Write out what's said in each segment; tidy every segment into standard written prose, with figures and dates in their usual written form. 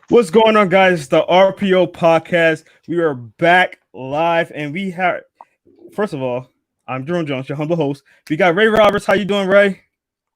What's going on, guys? It's the RPO Podcast. We are back live, and we have, first of all, I'm Jerome Jones, your humble host. We got Ray Roberts. How you doing, Ray?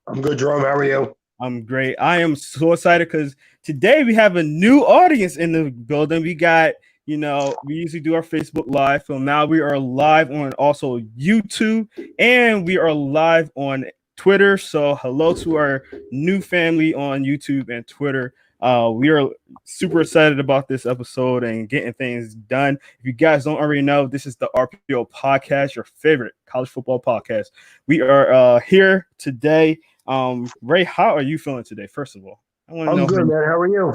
I'm good, Jerome. How are you? I'm great. I am so excited because today we have a new audience in the building. We got, we usually do our Facebook Live, so now we are live on also YouTube, and we are live on Twitter. So hello to our new family on YouTube and Twitter. We are super excited about this episode and getting things done. If you guys don't already know, this is the RPO Podcast, your favorite college football podcast. We are here today. Ray, how are you feeling today? First of all, I'm good, man. How are you?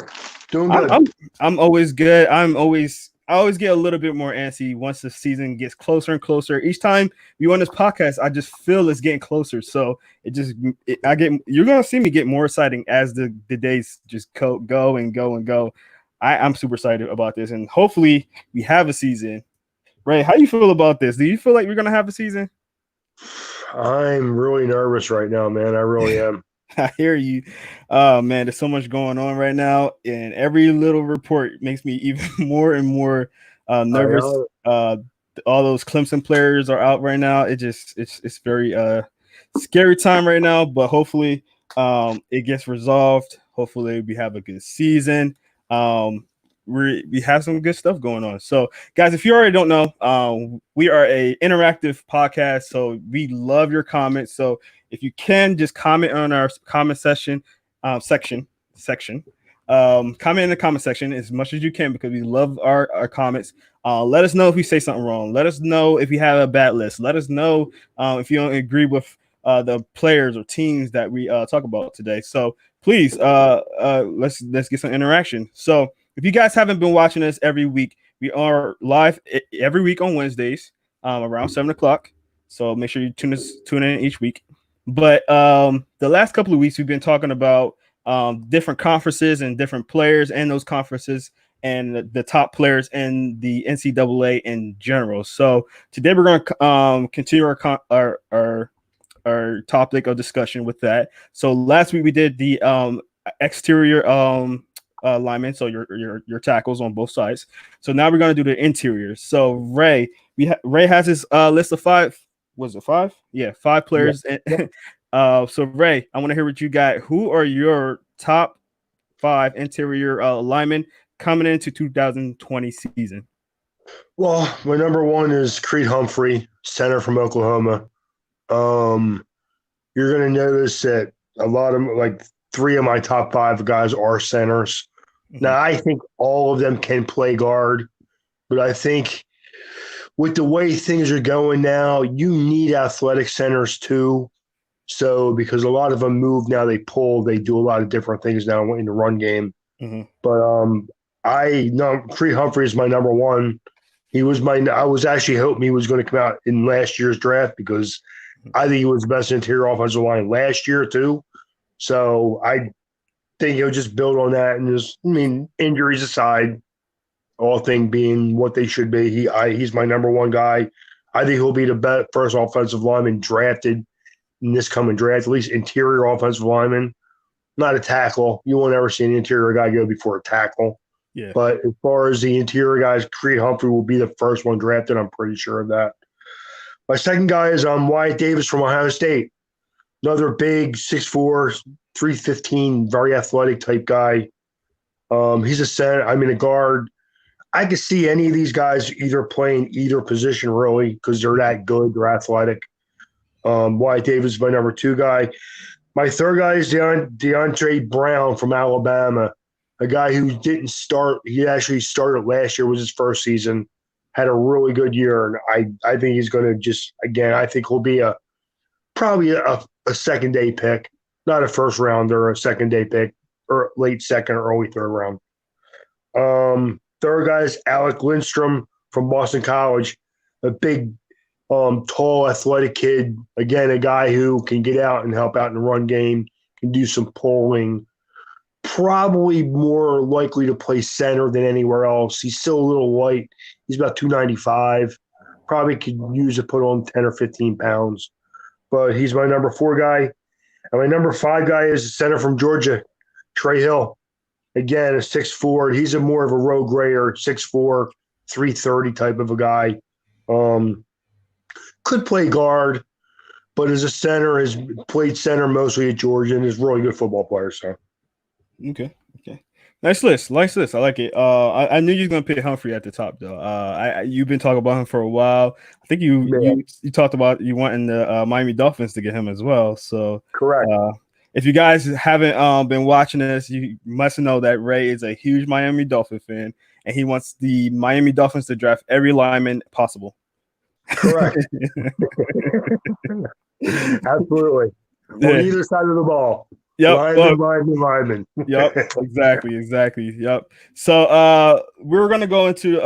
Doing good. I'm always good. I always get a little bit more antsy once the season gets closer and closer. Each time we on this podcast, I just feel it's getting closer. So you're gonna see me get more exciting as the days just go and go. I'm super excited about this, and hopefully we have a season. Ray, how do you feel about this? Do you feel like we're gonna have a season? I'm really nervous right now, man. I really am. I hear you. Oh man, there's so much going on right now, and every little report makes me even more and more nervous. All those Clemson players are out right now. It's very scary time right now, but hopefully it gets resolved. Hopefully we have a good season. We have some good stuff going on. So, guys, if you already don't know, we are a interactive podcast, so we love your comments. So, if you can, just comment on our comment section. Comment in the comment section as much as you can because we love our comments. Let us know if we say something wrong. Let us know if you have a bad list. Let us know if you don't agree with the players or teams that we talk about today. So, please, let's get some interaction. So, if you guys haven't been watching us every week, we are live every week on Wednesdays around 7:00. So make sure you tune in each week. But the last couple of weeks, we've been talking about different conferences and different players in those conferences and the top players in the NCAA in general. So today we're going to continue our topic of discussion with that. So last week we did the exterior linemen, so your tackles on both sides. So now we're going to do the interior. So Ray, Ray has his list of five. Was it five? Yeah, five players. Yeah. So Ray, I want to hear what you got. Who are your top five interior linemen coming into 2020 season? Well, my number one is Creed Humphrey, center from Oklahoma. You're going to notice that a lot of, like, three of my top five guys are centers. Mm-hmm. Now, I think all of them can play guard, but I think with the way things are going now, you need athletic centers too. So, because a lot of them move now, they pull, they do a lot of different things now in the run game. Mm-hmm. But Creed Humphrey is my number one. I was actually hoping he was going to come out in last year's draft because I think he was the best interior offensive line last year too. So I think he'll just build on that and injuries aside, all things being what they should be. He's my number one guy. I think he'll be the best first offensive lineman drafted in this coming draft, at least interior offensive lineman, not a tackle. You won't ever see an interior guy go before a tackle. Yeah. But as far as the interior guys, Creed Humphrey will be the first one drafted. I'm pretty sure of that. My second guy is Wyatt Davis from Ohio State. Another big 6'4", 315, very athletic type guy. He's a center. A guard. I could see any of these guys either playing either position really because they're that good. They're athletic. Wyatt Davis is my number two guy. My third guy is Deontre Brown from Alabama, a guy who didn't start. He actually started last year, was his first season, had a really good year. And I think he's going to I think he'll be probably a second-day pick, not a first-rounder, a second-day pick, or late second or early third round. Third guy is Alec Lindstrom from Boston College, a big, tall, athletic kid. Again, a guy who can get out and help out in the run game, can do some pulling. Probably more likely to play center than anywhere else. He's still a little light. He's about 295. Probably could use to put on 10 or 15 pounds. But he's my number four guy. And my number five guy is a center from Georgia, Trey Hill. Again, a 6'4". He's more of a road grader, 6'4", 330 type of a guy. Could play guard, but as a center, has played center mostly at Georgia and is a really good football player. So, okay. Nice list. I like it. I knew you were gonna pick Humphrey at the top though. You've been talking about him for a while. I think you talked about you wanting the Miami Dolphins to get him as well. So correct. If you guys haven't been watching this, you must know that Ray is a huge Miami Dolphin fan, and he wants the Miami Dolphins to draft every lineman possible. Correct. Absolutely. On either side of the ball. Yep. Lineman. Yep. Exactly. Yep. So we're gonna go into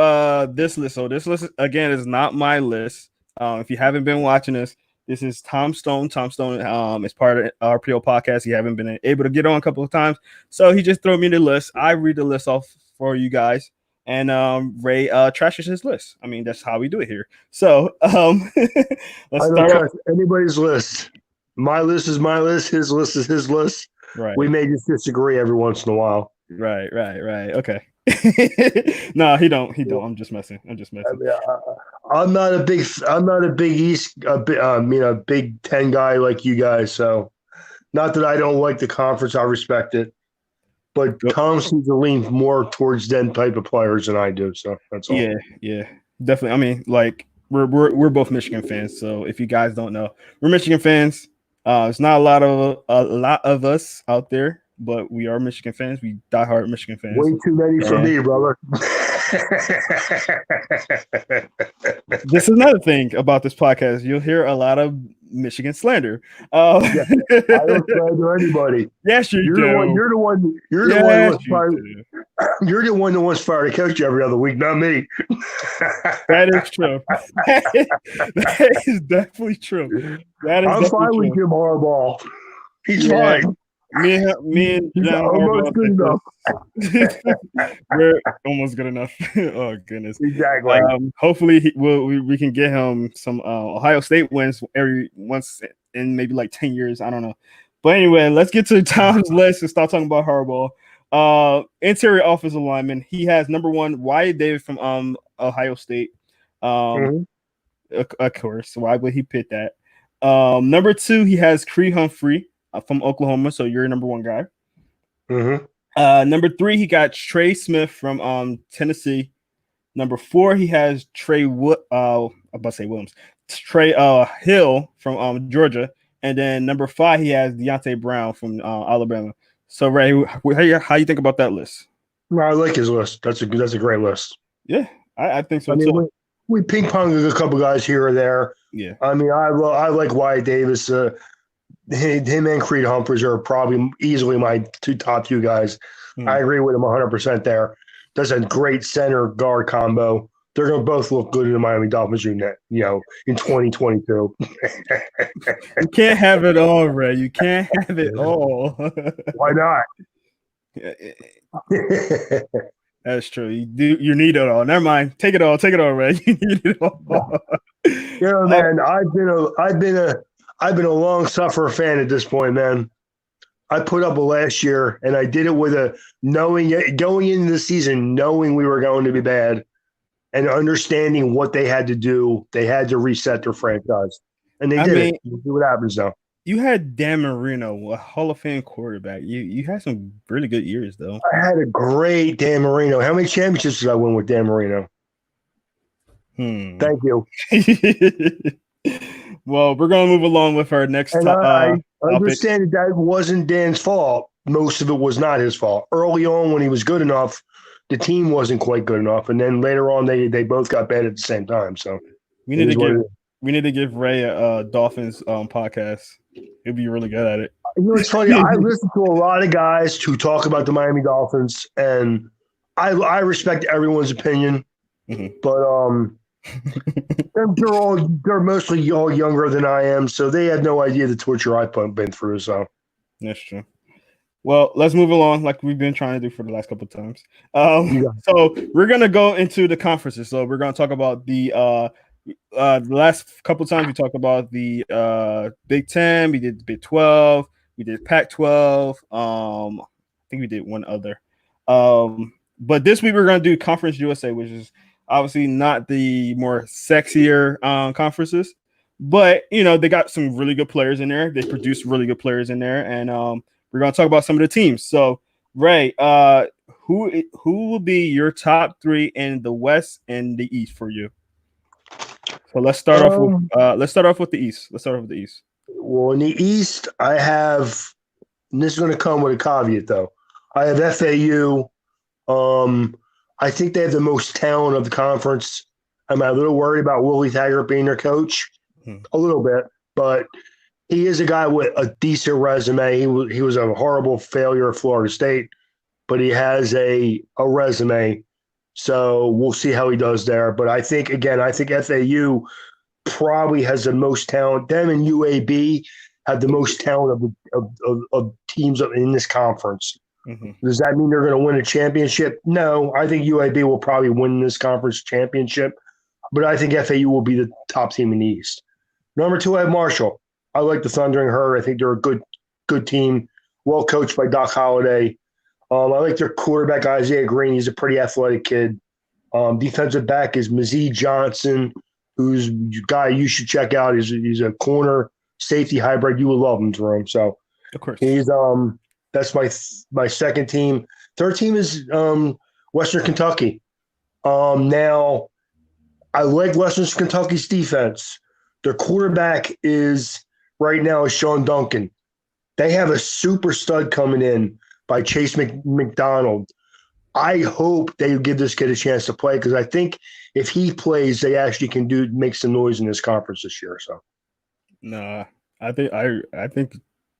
this list. So this list again is not my list. If you haven't been watching this is Tom Stone. Tom Stone is part of RPO Podcast. He haven't been able to get on a couple of times, so he just threw me the list. I read the list off for you guys, and Ray trashes his list. I mean, that's how we do it here. So let's start anybody's list. My list is my list. His list is his list. Right. We may just disagree every once in a while. Right. Okay. No, he don't. I'm just messing. I'm not a Big Ten guy like you guys. So, not that I don't like the conference. I respect it, but Tom seems to lean more towards them type of players than I do. So that's all. Yeah, definitely. I mean, like we're both Michigan fans. So if you guys don't know, we're Michigan fans. It's not a lot of us out there, but we are Michigan fans. We diehard Michigan fans. Way too many for me, brother. This is another thing about this podcast. You'll hear a lot of Michigan slander. I don't slander anybody. Yes, you do. You're the one that wants fired to coach every other week, not me. That is true. That is definitely true. I'm fine with Jim Harbaugh. He's fine. Me and He's John almost Harbaugh good enough. we're almost good enough. Oh goodness! Exactly. Hopefully, we can get him some Ohio State wins every once in maybe like 10 years. I don't know. But anyway, let's get to Tom's list and start talking about Harbaugh. Interior offensive lineman. He has number one Wyatt Davis from Ohio State. Of course, why would he pick that? Number two, he has Creed Humphrey from Oklahoma. So you're number one guy. Number three, he got Trey Smith from Tennessee. Number four, he has I'm about to say Williams. Trey Hill from Georgia. And then number five, he has Deontay Brown from Alabama. So Ray, how you think about that list? No, I like his list. That's a great list. Yeah, I think so too. We ping ponged a couple guys here or there. Yeah, I mean, I like Wyatt Davis. Him and Creed Humphreys are probably easily my top two guys. I agree with him 100% there. That's a great center guard combo. They're going to both look good in the Miami Dolphins unit, in 2022. You can't have it all, Ray. You can't have it all. Why not? That's true. You need it all. Never mind. Take it all, Ray. You need it all. Man, I've been a long sufferer fan at this point, man. I put up a last year, and I did it with going into the season, knowing we were going to be bad, and understanding what they had to do. They had to reset their franchise, and they did it. We'll see what happens now. You had Dan Marino, a Hall of Fame quarterback. You had some really good years, though. I had a great Dan Marino. How many championships did I win with Dan Marino? Thank you. Well, we're going to move along with our next I understand that wasn't Dan's fault. Most of it was not his fault. Early on, when he was good enough, the team wasn't quite good enough. And then later on, they both got bad at the same time. So we need to give Ray a Dolphins podcast. He'll be really good at it. It's funny. I listen to a lot of guys who talk about the Miami Dolphins, and I respect everyone's opinion. But they're mostly all younger than I am, so they have no idea the torture I've been through. So that's true. Well, let's move along like we've been trying to do for the last couple of times. So we're gonna go into the conferences. So we're gonna talk about the last couple of times we talked about the Big 10. We did Big 12. We did Pac-12. I think we did one other. But this week we're gonna do Conference USA, which is obviously not the more sexier conferences, but they got some really good players in there. They produce really good players in there, and we're gonna talk about some of the teams. So, Ray, who will be your top three in the West and the East for you? So let's start off with the East. Well, in the East, I have, and this is going to come with a caveat, though. I have FAU. I think they have the most talent of the conference. I'm a little worried about Willie Taggart being their coach, a little bit, but he is a guy with a decent resume. He was a horrible failure at Florida State, but he has a resume. So we'll see how he does there. But I think FAU probably has the most talent. Them and UAB have the most talent of teams in this conference. Does that mean they're going to win a championship? No, I think UAB will probably win this conference championship, but I think FAU will be the top team in the East. Number two, I have Marshall. I like the Thundering Herd. I think they're a good team, well coached by Doc Holliday. I like their quarterback, Isaiah Green. He's a pretty athletic kid. Defensive back is Mazee Johnson, who's a guy you should check out. He's a corner safety hybrid. You will love him, Jerome. So, of course, he's that's my second team. Third team is Western Kentucky. Now, I like Western Kentucky's defense. Their quarterback is right now is Sean Duncan. They have a super stud coming in by Chase McDonald. I hope they give this kid a chance to play because I think if he plays, they actually can make some noise in this conference this year. So, no, I think,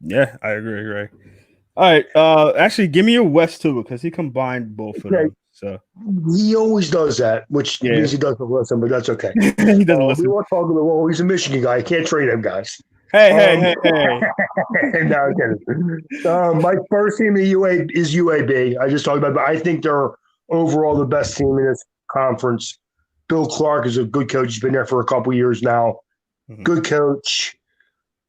yeah, I agree. Right. All right. Actually, give me your West too because he combined both of them. So he always does that, which means he doesn't listen, but that's okay. He doesn't listen. We won't talk about. Well, he's a Michigan guy. I can't trade him, guys. Hey. No, I'm kidding. My first team in is UAB. I just talked about, but I think they're overall the best team in this conference. Bill Clark is a good coach. He's been there for a couple years now. Mm-hmm. Good coach,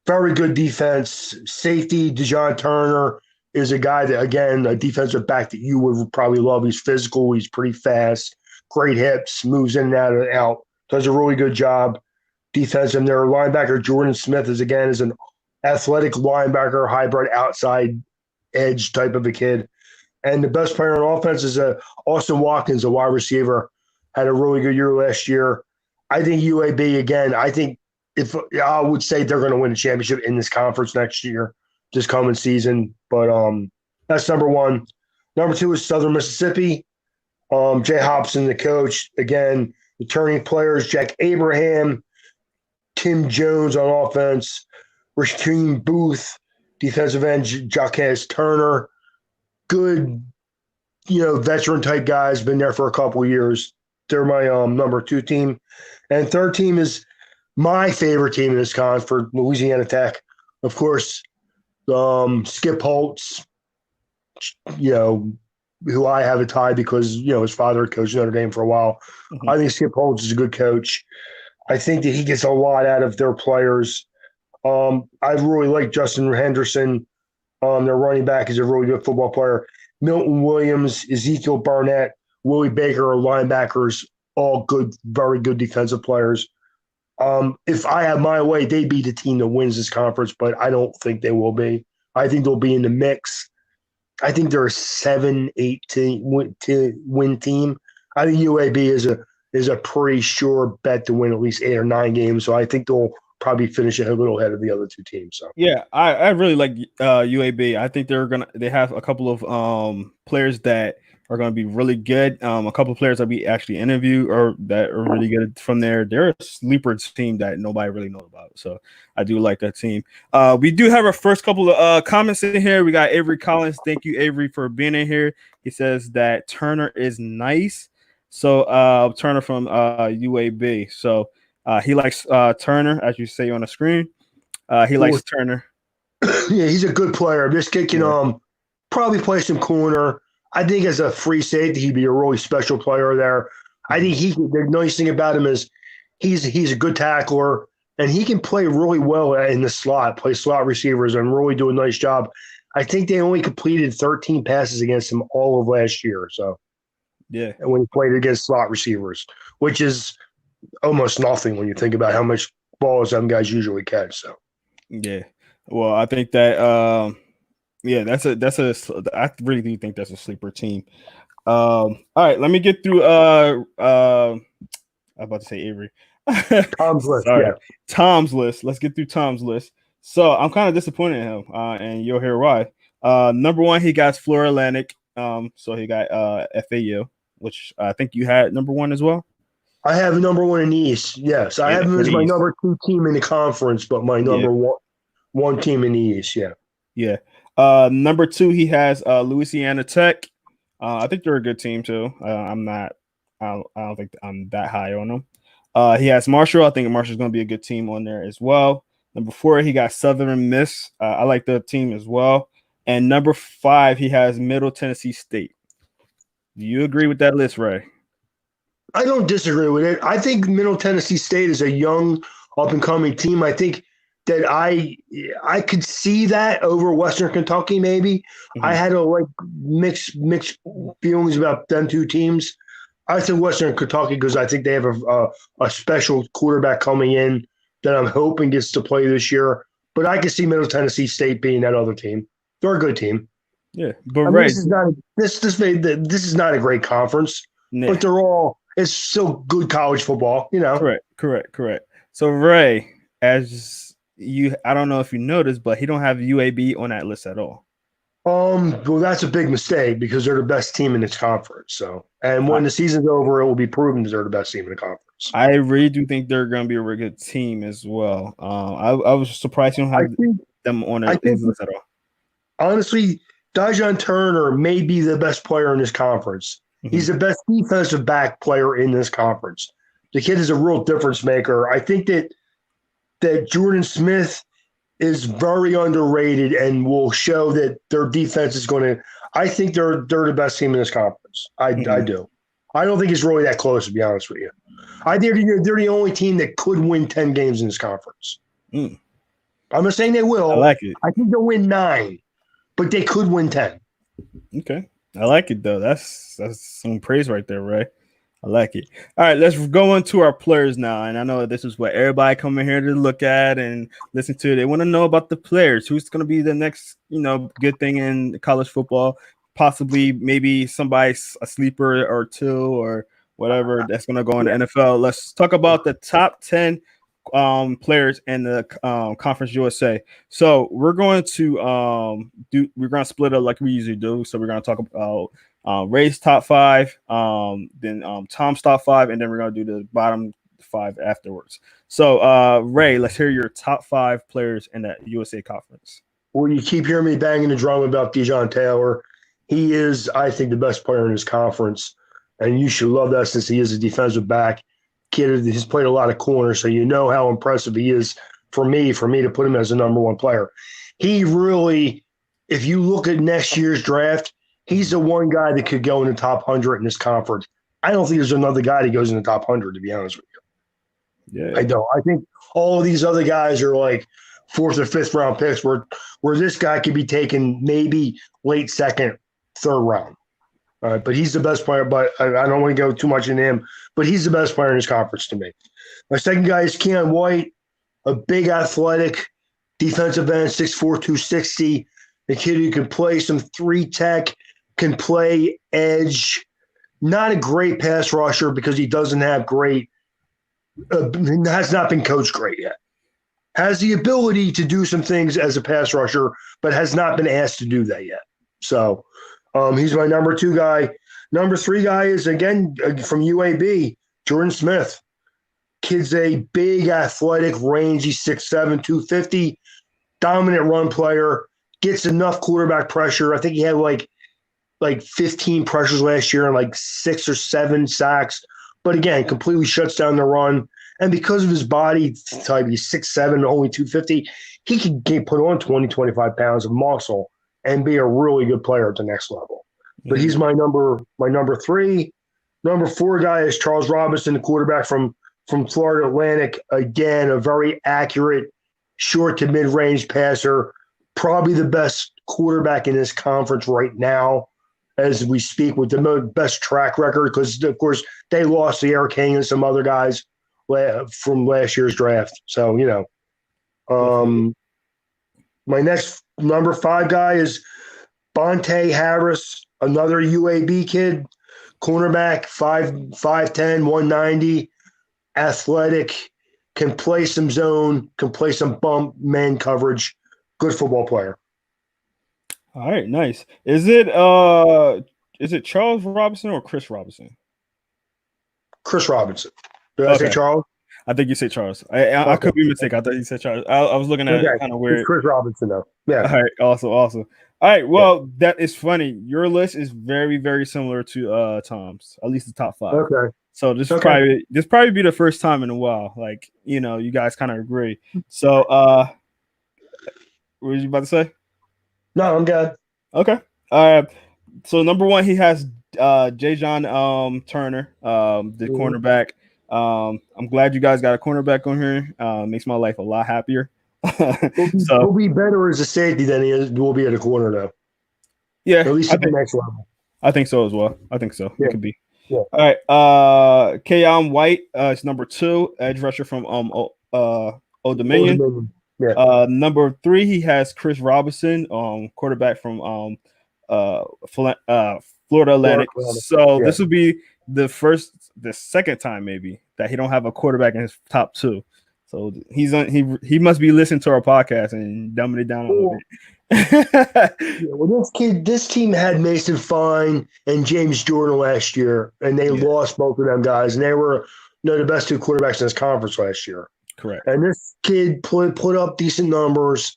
very good defense. Safety, Dejon Turner is a guy that, again, a defensive back that you would probably love. He's physical. He's pretty fast. Great hips. Moves in and out. Does a really good job. Defense. And their linebacker, Jordan Smith, is an athletic linebacker, hybrid outside edge type of a kid. And the best player on offense is Austin Watkins, a wide receiver, had a really good year last year. I think UAB, again, if I would say they're going to win a championship in this conference next year, this coming season. But that's number one. Number two is Southern Mississippi. Jay Hobson, the coach. Again, returning players, Jack Abraham, Tim Jones on offense, Rasheem Booth, defensive end, Jaquez Turner. Good, veteran type guys, been there for a couple of years. They're my number two team. And third team is my favorite team in this con for Louisiana Tech. Of course, Skip Holtz, who I have a tie because, his father coached Notre Dame for a while. Mm-hmm. I think Skip Holtz is a good coach. I think that he gets a lot out of their players. I really like Justin Henderson. Their running back is a really good football player. Milton Williams, Ezekiel Barnett, Willie Baker are linebackers, all good, very good defensive players. If I had my way, they'd be the team that wins this conference, but I don't think they will be. I think they'll be in the mix. I think they're a 7-8 win team. I think UAB is a pretty sure bet to win at least 8 or 9 games. So I think they'll probably finish a little ahead of the other two teams. So yeah, I really like UAB. I think they have a couple of players that are going to be really good. A couple of players that we actually interview or that are really good from there. They're a sleeper team that nobody really knows about. So I do like that team. We do have our first couple of comments in here. We got Avery Collins. Thank you, Avery, for being in here. He says that Turner is nice. So Turner from UAB. So he likes Turner, as you say on the screen. He likes Turner. Yeah, he's a good player. This kid can probably play some corner. I think as a free safety, he'd be a really special player there. I think the nice thing about him is he's a good tackler, and he can play really well in the slot, play slot receivers, and really do a nice job. I think they only completed 13 passes against him all of last year. So, yeah, and when he played against slot receivers, which is almost nothing when you think about how much balls some guys usually catch. So, yeah. Well, I think that I really do think that's a sleeper team. All right, let me get through I'm about to say Avery. Tom's list. Sorry. Yeah. Tom's list. Let's get through Tom's list. So I'm kind of disappointed in him, and you'll hear why. Number one, he got Florida Atlantic. So he got FAU, which I think you had number one as well. I have number one in the East. Yes, I have him as my number two team in the conference, but my number one team in the East. Yeah. Yeah. Number two, he has Louisiana Tech. I think they're a good team too. I don't think I'm that high on them. He has Marshall. I think Marshall's going to be a good team on there as well. Number four, he got Southern Miss. I like the team as well. And number five, he has Middle Tennessee State. Do you agree with that list, Ray? I don't disagree with it. I think Middle Tennessee State is a young, up-and-coming team. I think that I could see that over Western Kentucky maybe. Mm-hmm. I had a mixed feelings about them two teams. I said Western Kentucky because I think they have a special quarterback coming in that I'm hoping gets to play this year. But I can see Middle Tennessee State being that other team. They're a good team. Yeah, but Ray, this is not a great conference, but they're all. It's still good college football, Correct. So Ray, as you, I don't know if you noticed, but he don't have UAB on that list at all. Well, that's a big mistake because they're the best team in this conference. So, and when the season's over, it will be proven that they're the best team in the conference. I really do think they're going to be a really good team as well. I was surprised you don't have them on his list at all. Honestly, Dejon Turner may be the best player in this conference. Mm-hmm. He's the best defensive back player in this conference. The kid is a real difference maker. I think that Jordan Smith is very underrated and will show that their defense is going to. I think they're the best team in this conference. I do. I don't think it's really that close, to be honest with you. I think they're the only team that could win 10 games in this conference. I'm not saying they will. I like it. I think they'll win 9, but they could win 10. Okay. I like it, though. That's some praise right there, Ray. I like it. All right, let's go into our players now. And I know this is what everybody coming here to look at and listen to. They want to know about the players. Who's going to be the next, good thing in college football? Possibly, maybe somebody, a sleeper or two or whatever that's going to go in the NFL. Let's talk about the top 10 players in the Conference USA. So we're going to split up like we usually do. So we're going to talk about Ray's top 5, then Tom's top 5, and then we're going to do the bottom 5 afterwards. So, Ray, let's hear your top 5 players in that USA Conference. Well, you keep hearing me banging the drum about Dejon Taylor. He is, I think, the best player in his conference, and you should love that since he is a defensive back. Kid has played a lot of corners, so you know how impressive he is for me to put him as a number 1 player. He really, if you look at next year's draft, he's the one guy that could go in the top 100 in this conference. I don't think there's another guy that goes in the top 100, to be honest with you. Yeah. I don't. I think all of these other guys are like 4th or 5th round picks where this guy could be taken maybe late 2nd, 3rd round. But he's the best player, but I don't want to go too much into him, but he's the best player in his conference to me. My second guy is Keon White, a big athletic defensive end, 6'4", 260, a kid who can play some 3 tech, can play edge, not a great pass rusher because he doesn't have great has not been coached great yet. Has the ability to do some things as a pass rusher, but has not been asked to do that yet. So he's my number 2 guy. Number 3 guy is, again, from UAB, Jordan Smith. Kid's a big, athletic, rangy, 6'7", 250, dominant run player, gets enough quarterback pressure. I think he had like 15 pressures last year and like 6 or 7 sacks. But again, completely shuts down the run. And because of his body type, he's 6'7", only 250, he can put on 20, 25 pounds of muscle and be a really good player at the next level. But he's my number 3. Number 4 guy is Charles Robinson, the quarterback from Florida Atlantic. Again, a very accurate, short to mid-range passer. Probably the best quarterback in this conference right now as we speak, with the best track record, because, of course, they lost to Eric King and some other guys from last year's draft. So, my next number 5 guy is Bonte Harris, another UAB kid, cornerback, 5'10", 190, athletic, can play some zone, can play some bump man coverage, good football player. All right, nice. Is it Charles Robinson or Chris Robinson? Chris Robinson. Did I say Charles? I think you said Charles. I could be mistaken. I thought you said Charles. I was looking at it kind of weird. It's Chris Robinson, though. Yeah. All right. Awesome. All right. Well, that is funny. Your list is very, very similar to Tom's. At least the top 5. Okay. So this probably be the first time in a while. Like, you guys kind of agree. So, what were you about to say? No, I'm good. Okay. So number 1, he has Jajon Turner, the cornerback. I'm glad you guys got a cornerback on here. Makes my life a lot happier. He'll be better as a safety than he will be at a corner, though. Yeah, at least at the next level. I think so as well. I think so. Yeah. It could be. Yeah. All right. Keon White is number 2, edge rusher from Old Dominion. Yeah. Number 3, he has Chris Robinson, quarterback from Florida Atlantic. So this will be the second time maybe that he don't have a quarterback in his top 2. So he must be listening to our podcast and dumbing it down a little bit. Well, this team had Mason Fine and James Jordan last year, and they lost both of them guys, and they were the best 2 quarterbacks in this conference last year. Correct. And this kid put up decent numbers,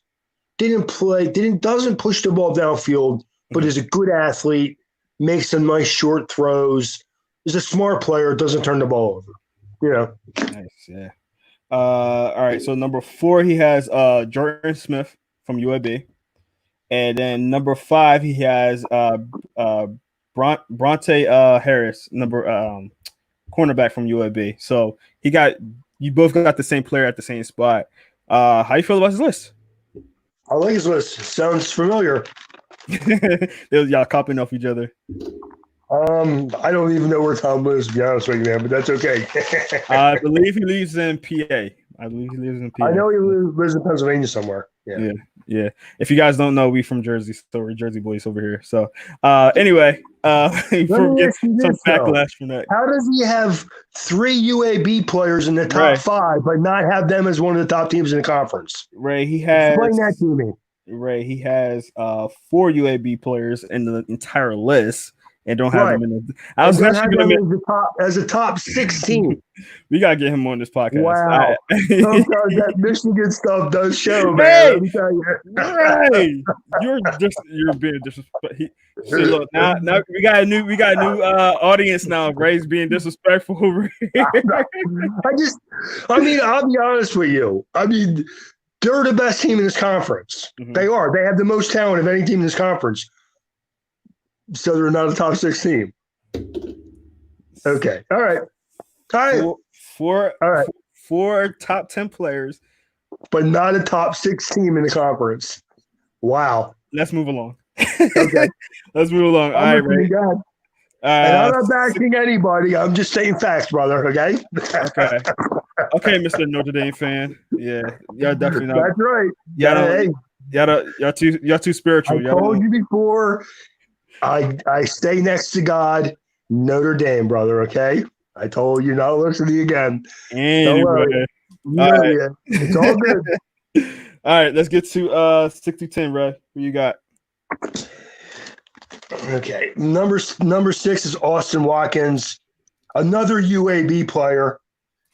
doesn't push the ball downfield, but is a good athlete, makes some nice short throws, is a smart player, doesn't turn the ball over. Nice, yeah. All right. So number 4, he has Jordan Smith from UAB, and then number 5, he has Bronte Harris, number cornerback from UAB. So you both got the same player at the same spot. How you feel about his list? I like his list. Sounds familiar. Y'all copying off each other. I don't even know where Tom lives, to be honest with you, man, but that's okay. I believe he lives in PA. I believe he lives in PA. I know he lives in Pennsylvania somewhere. Yeah. If you guys don't know, we from Jersey, so we're Jersey boys over here. So, anyway, before we get some backlash from that, how does he have 3 UAB players in the top 5, but not have them as one of the top teams in the conference? Ray, he has explain that to me. Ray, he has 4 UAB players in the entire list. And don't have him in the. I was actually going to as a top 16. We gotta get him on this podcast. Wow, sometimes that Michigan stuff does show, man. Hey, let me tell you. Right, you're being disrespectful. See, look, now we got a new audience now. Ray's being disrespectful over here. I'll be honest with you. They're the best team in this conference. Mm-hmm. They are. They have the most talent of any team in this conference. So they're not a top 6 team. Okay. All right. Four top 10 players. But not a top 6 team in the conference. Wow. Let's move along. Okay. Let's move along. All right, Ray. And I'm not backing anybody. I'm just saying facts, brother. Okay? Okay, Mr. Notre Dame fan. Yeah. Y'all definitely not. That's right. Y'all too spiritual. I told you before. I stay next to God, Notre Dame, brother, okay? I told you not to listen to you again. Anyway. It's all good. All right, let's get to 6 to 10, Ray. Who you got? Okay. Number 6 is Austin Watkins, another UAB player.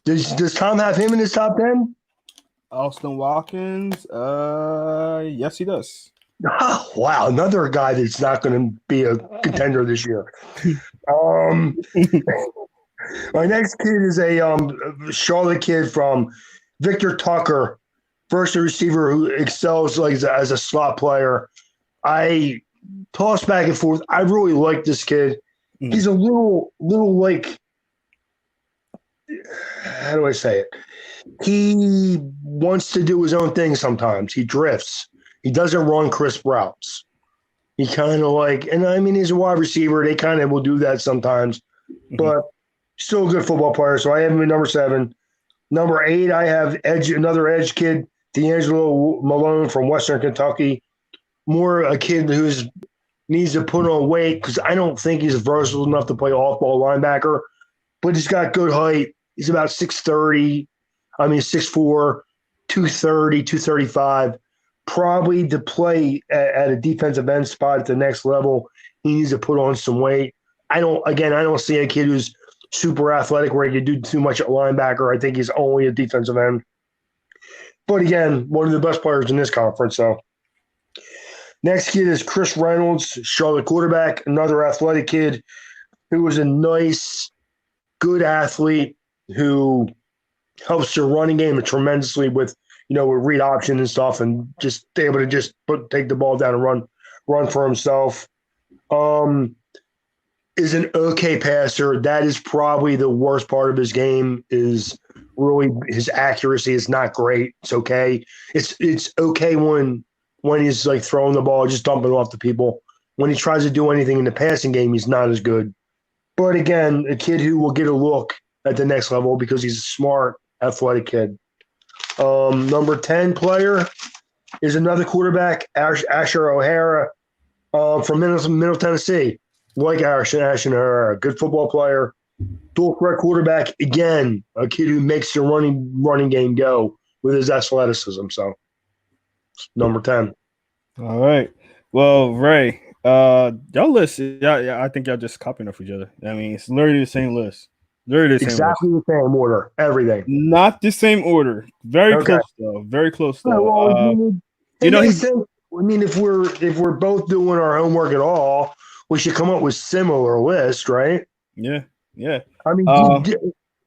Does Tom have him in his top 10? Austin Watkins? Yes, he does. Oh, wow, another guy that's not going to be a contender this year. My next kid is a Charlotte kid from Victor Tucker, first receiver who excels as a slot player. I toss back and forth. I really like this kid. Mm. He's a little like, how do I say it? He wants to do his own thing sometimes. He drifts. He doesn't run crisp routes. He kind of he's a wide receiver. They kind of will do that sometimes, but still a good football player. So I have him at number 7. Number 8, I have another edge kid, D'Angelo Malone from Western Kentucky. More a kid who needs to put on weight because I don't think he's versatile enough to play off-ball linebacker, but he's got good height. He's about 6'4", 230, 235. Probably to play at a defensive end spot at the next level, he needs to put on some weight. I don't see a kid who's super athletic where he can do too much at linebacker. I think he's only a defensive end. But again, one of the best players in this conference. So next kid is Chris Reynolds, Charlotte quarterback, another athletic kid who was a nice, good athlete who helps your running game tremendously with read option and stuff, and just able to take the ball down and run for himself. Is an okay passer. That is probably the worst part of his game. Is really his accuracy is not great. It's okay. It's okay when he's like throwing the ball, just dumping it off to people. When he tries to do anything in the passing game, he's not as good. But again, a kid who will get a look at the next level because he's a smart, athletic kid. Number 10 player is another quarterback, Asher O'Hara, from Middle Tennessee. Like Asher O'Hara, good football player, dual threat quarterback. Again, a kid who makes the running game go with his athleticism. So, number 10. All right. Well, Ray, y'all list, I think y'all just copying off each other. I mean, it's literally the same list. Exactly the same order. Everything. Not the same order. Very close though. Very close though. If we're both doing our homework at all, we should come up with similar list, right? Yeah. I mean,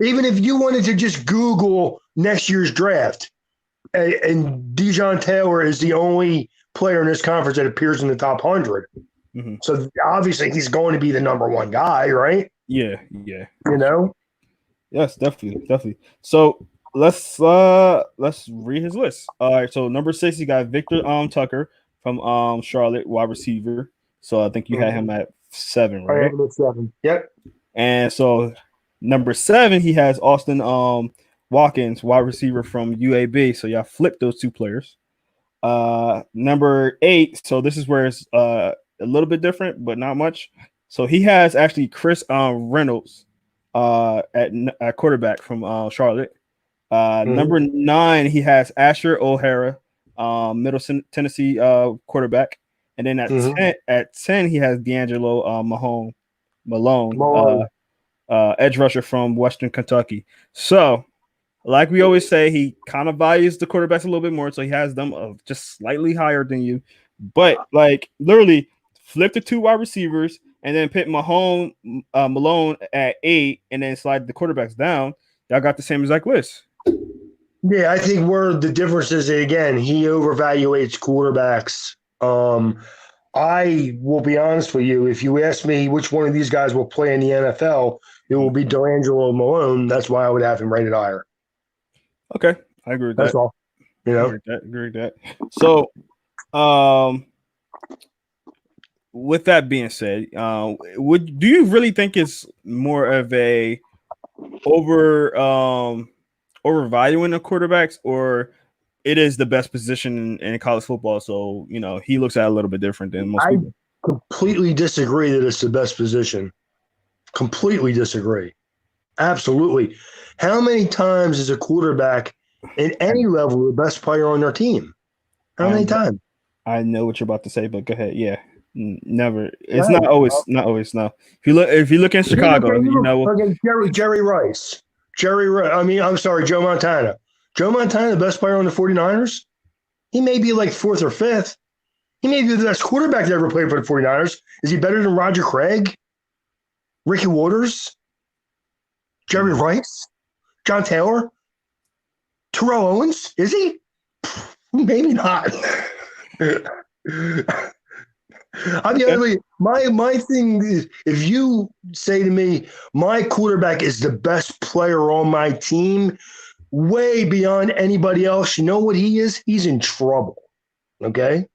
Even if you wanted to just Google next year's draft, and Dijon Taylor is the only player in this conference that appears in the top 100. Mm-hmm. So obviously he's going to be the number one guy, right? Yeah. You know? Yes, definitely. So let's read his list. All right. So number 6, you got Victor Tucker from Charlotte, wide receiver. So I think you had him at 7, right? I have him at 7. Yep. And so number 7, he has Austin Watkins, wide receiver from UAB. So y'all flip those 2 players. Number 8. So this is where it's a little bit different, but not much. So he has actually Chris Reynolds at quarterback from Charlotte. Number 9, he has Asher O'Hara, Middle Tennessee quarterback. And then at 10, he has D'Angelo Malone, edge rusher from Western Kentucky. So, like we always say, he kind of values the quarterbacks a little bit more, so he has them just slightly higher than you. But like literally, flip the 2 wide receivers and then put Malone at 8, and then slide the quarterbacks down. Y'all got the same exact list. Yeah, I think where the difference is, again, he overvaluates quarterbacks. I will be honest with you. If you ask me which one of these guys will play in the NFL, it will be D'Angelo Malone. That's why I would have him rated higher. Okay, I agree with that. That's all. You know, agree with that. So, with that being said, do you really think it's more of a overvaluing the quarterbacks, or it is the best position in college football? So he looks at it a little bit different than most people. Completely disagree that it's the best position. Completely disagree. Absolutely. How many times is a quarterback in any level the best player on their team? How many times? I know what you're about to say, but go ahead. Yeah, never. It's not always. No. If you look in Chicago, Jerry Rice. I'm sorry, Joe Montana. Joe Montana, the best player on the 49ers. He may be like 4th or 5th. He may be the best quarterback that ever played for the 49ers. Is he better than Roger Craig? Ricky Waters? Jerry Rice? John Taylor? Terrell Owens? Is he? Maybe not. I mean, my thing is, if you say to me, my quarterback is the best player on my team, way beyond anybody else, you know what he is? He's in trouble. Okay?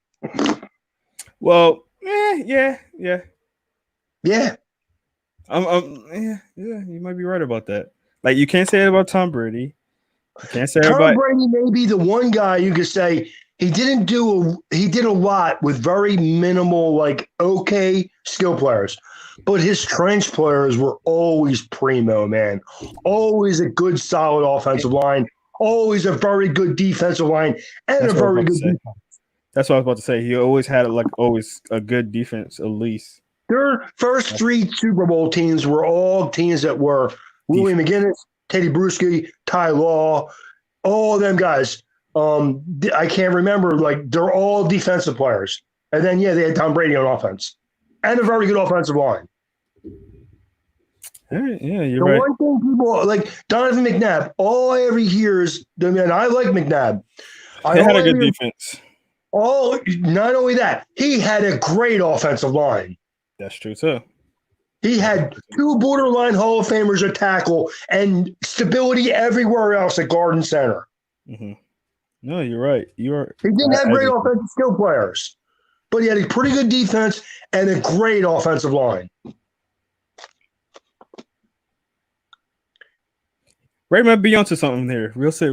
Well, yeah. Yeah. Yeah, you might be right about that. Like, you can't say it about Tom Brady. You can't say Tom Brady may be the one guy you could say he did a lot with very minimal, like, okay skill players. But his trench players were always primo, man. Always a good, solid offensive line. Always a very good defensive line. And a very good defense. That's what I was about to say. He always had, always a good defense, at least. Their first 3 Super Bowl teams were all teams that were Willie McGinnis, Teddy Bruschi, Ty Law, all them guys. I can't remember. They're all defensive players. And then, they had Tom Brady on offense. And a very good offensive line. Yeah, you're right. The one thing people like Donovan McNabb, all I ever hear is, and I like McNabb. He had a good defense. Not only that, he had a great offensive line. That's true too. He had 2 borderline Hall of Famers at tackle and stability everywhere else at guard and center. Mm-hmm. No, you're right. He didn't have great offensive skill players, but he had a pretty good defense and a great offensive line. Ray might be onto something here. We'll see.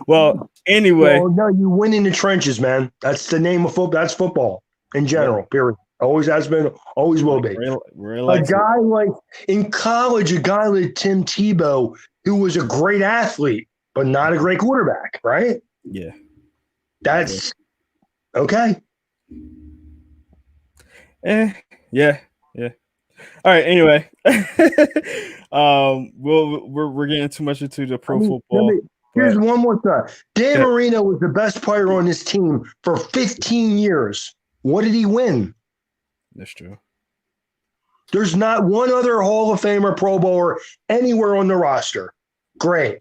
Well, anyway. Well, no, you win in the trenches, man. That's the name of football. That's football in general, period. Always has been, always will be. A guy like in college, a guy like Tim Tebow, who was a great athlete, but not a great quarterback, right? Yeah. That's okay. Yeah. All right. Anyway, we're getting too much into the pro football. Here's one more thing. Dan Marino was the best player on his team for 15 years. What did he win? That's true. There's not one other Hall of Famer, Pro Bowler anywhere on the roster. Great.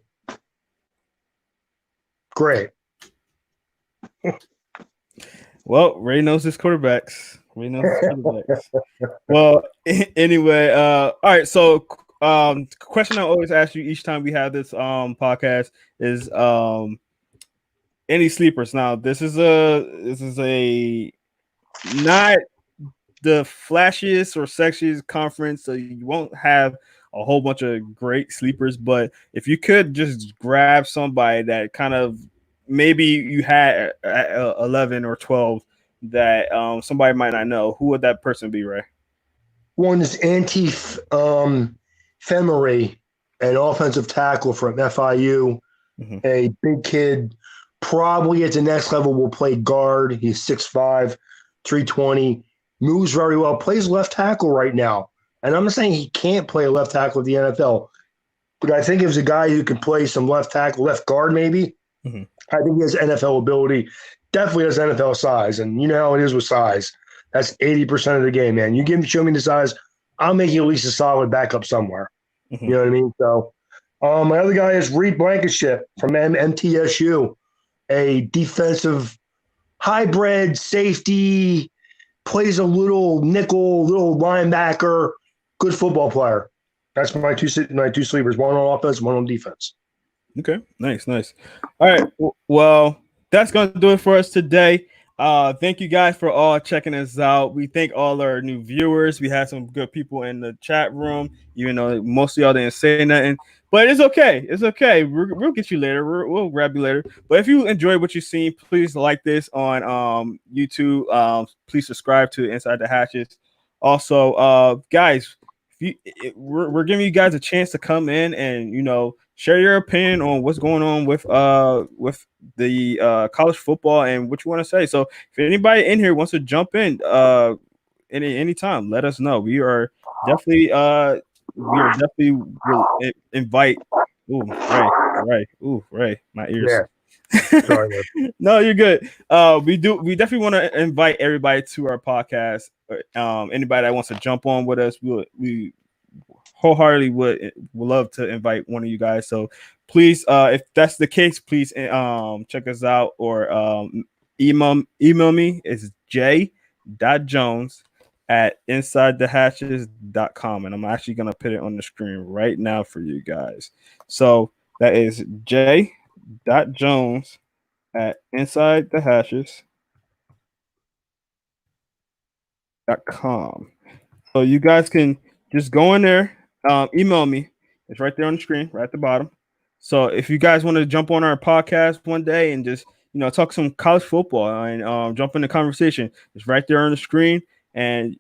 Well, Ray knows his quarterbacks. Well, anyway, all right. So, question I always ask you each time we have this podcast is any sleepers. Now, this is a not the flashiest or sexiest conference, so you won't have a whole bunch of great sleepers. But if you could just grab somebody that kind of maybe you had at 11 or 12 that somebody might not know, who would that person be, Ray? One is Femery, an offensive tackle from FIU, a big kid, probably at the next level will play guard. He's 6'5", 320, moves very well, plays left tackle right now. And I'm not saying he can't play left tackle at the NFL, but I think if there's a guy who can play some left tackle, left guard maybe, I think he has NFL ability, definitely has NFL size. And you know how it is with size. That's 80% of the game, man. You show me the size, I'll make you at least a solid backup somewhere. You know what I mean? So my other guy is Reed Blankenship from MTSU, a defensive hybrid safety, plays a little nickel, little linebacker, good football player. That's my two sleepers, one on offense, one on defense. Okay, nice. All right, well, that's going to do it for us today. Thank you guys for all checking us out. We thank all our new viewers. We had some good people in the chat room, even though most of y'all didn't say nothing. But it's okay. We'll get you later. We'll grab you later. But if you enjoyed what you've seen, please like this on YouTube. Please subscribe to Inside the Hatches. Also, guys, we're giving you guys a chance to come in and share your opinion on what's going on with the college football and what you want to say. So if anybody in here wants to jump in anytime, let us know. We are definitely will invite. Ooh, Ray. Ooh, Ray, my ears. Yeah. Sorry, no, you're good. We definitely want to invite everybody to our podcast. Anybody that wants to jump on with us, we wholeheartedly would love to invite one of you guys. So please, if that's the case, please check us out or email me. It's j.jones@insidethehatches.com, and I'm actually gonna put it on the screen right now for you guys. So that is j.jones@insidethehatches.com. So you guys can just go in there, email me. It's right there on the screen, right at the bottom. So if you guys want to jump on our podcast one day and just talk some college football and jump in the conversation, it's right there on the screen. And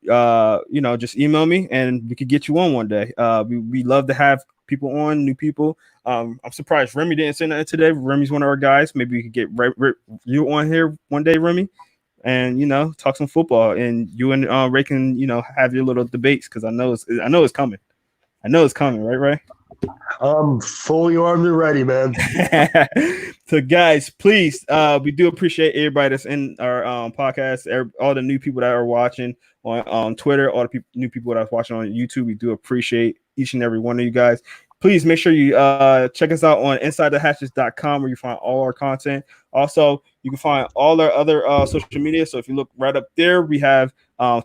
just email me and we could get you on one day. We love to have people on, new people. I'm surprised Remy didn't say nothing today. Remy's one of our guys. Maybe we could get you on here one day, Remy, and talk some football, and you and Ray can have your little debates, because I know it's coming. Right, Ray? I'm fully armed and ready, man. So guys, please, we do appreciate everybody that's in our podcast, all the new people that are watching on Twitter, all the new people that are watching on YouTube. We do appreciate each and every one of you guys. Please make sure you check us out on InsideTheHatches.com, where you find all our content. Also, you can find all our other social media. So if you look right up there, we have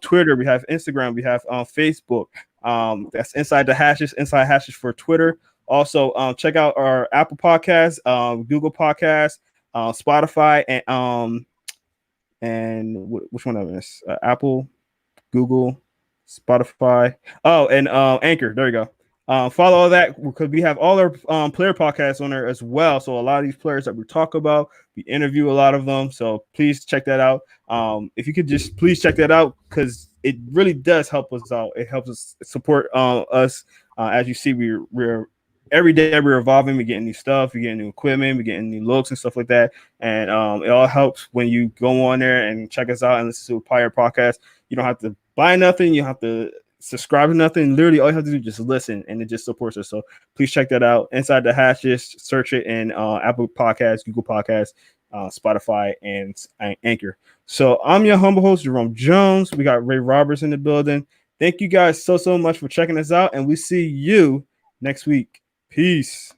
Twitter, we have Instagram, we have Facebook. That's Inside the Hatches, Inside Hatches for Twitter. Also, check out our Apple Podcast, Google Podcast, Spotify, and which one of them is Apple, Google, Spotify. Oh, and Anchor. There you go. Follow all that, because we have all our player podcasts on there as well. So a lot of these players that we talk about, we interview a lot of them. So please check that out. If you could just please check that out, because it really does help us out. It helps us support us. As you see, we're every day we're evolving. We're getting new stuff. We're getting new equipment. We're getting new looks and stuff like that. And it all helps when you go on there and check us out and listen to a player podcast. You don't have to buy nothing. You have to subscribe to nothing. Literally, all you have to do is just listen, and it just supports us. So please check that out. Inside the Hatches, search it in Apple Podcasts, Google Podcasts, Spotify, and Anchor. So I'm your humble host, Jerome Jones. We got Ray Roberts in the building, Thank you guys so much for checking us out, and we see you next week. Peace.